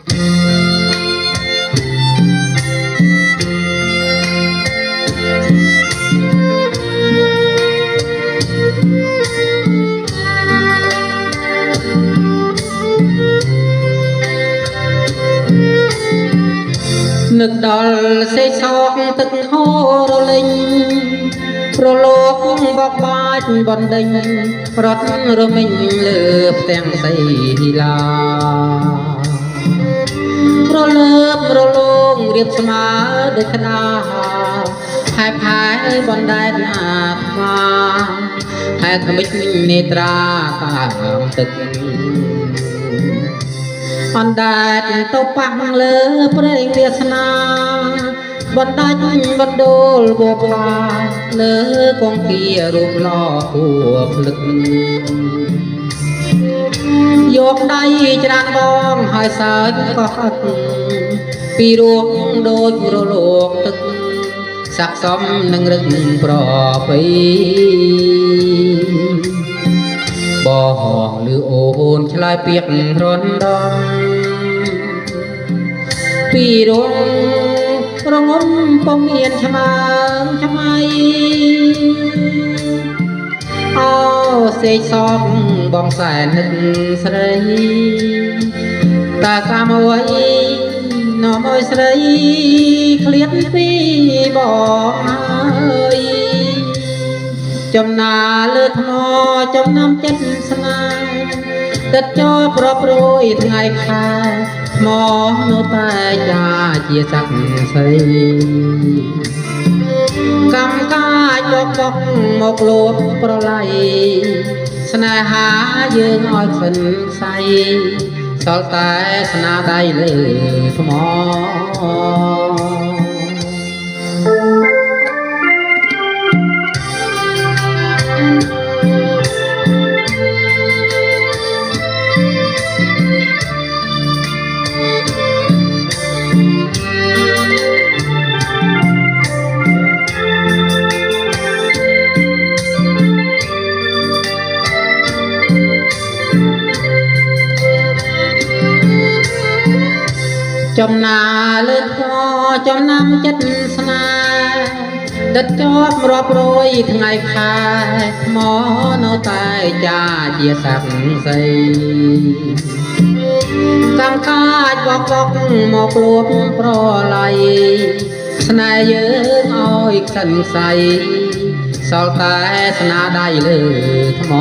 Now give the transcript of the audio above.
នឹកដល់សេសកទឹកហូររលេងប្រឡូកបកបាច់បណ្ដេញរត់រមិញលើផ្ទាំងសីឡារលើបរលងរៀបស្មើដូចក្តារផែផែបណ្ដែតអាត្មាហែថ្មិចនេត្រាតាមទឹកអណ្ដែតទៅប៉ះលើព្រៃវាសនាបណ្ដាច់បណ្ដូលបបឡាលើកងគារូបឡោគួភ្លឹកយកដៃច្រានបងហើយសើចក៏ហឹកពីរួងដូចរលកទឹកស័កសមនឹងរឹកប្រពៃបងលឺអូនឆ្លើយពាក្យរំដំពីរងរងំពុំមានឆ្មើងឆ្មៃអូសេកសងបងសែននឹកស្រីតាកាមអ្វីនាំឲ្យស្រីឃ្លាតពីបងហើយចំណាលើថ្មចំណាំចិត្តស្នេហ៍ទឹកចោប្រប្រួយថ្ងៃខែថ្មនោះតែចាជាស័ក្តិសិទ្ធិកម្មកាចបកមកលួបប្រឡ័យស្នេហាយើងឲ្យខ្វិនខ្សៃសល់តែស្នាដៃលើថ្មចំណាលើថ្មចំណាំចិត្តស្នេហ៍ដិតជាប់រាប់រយថ្ងៃខែថ្មនៅតែចាជាស័ក្តិសិទ្ធិកម្មកាចបកមកលួបប្រឡ័យស្នេហ៍យើងឲ្យខ្សិនខ្សៃសល់តែស្នាដៃលើថ្ម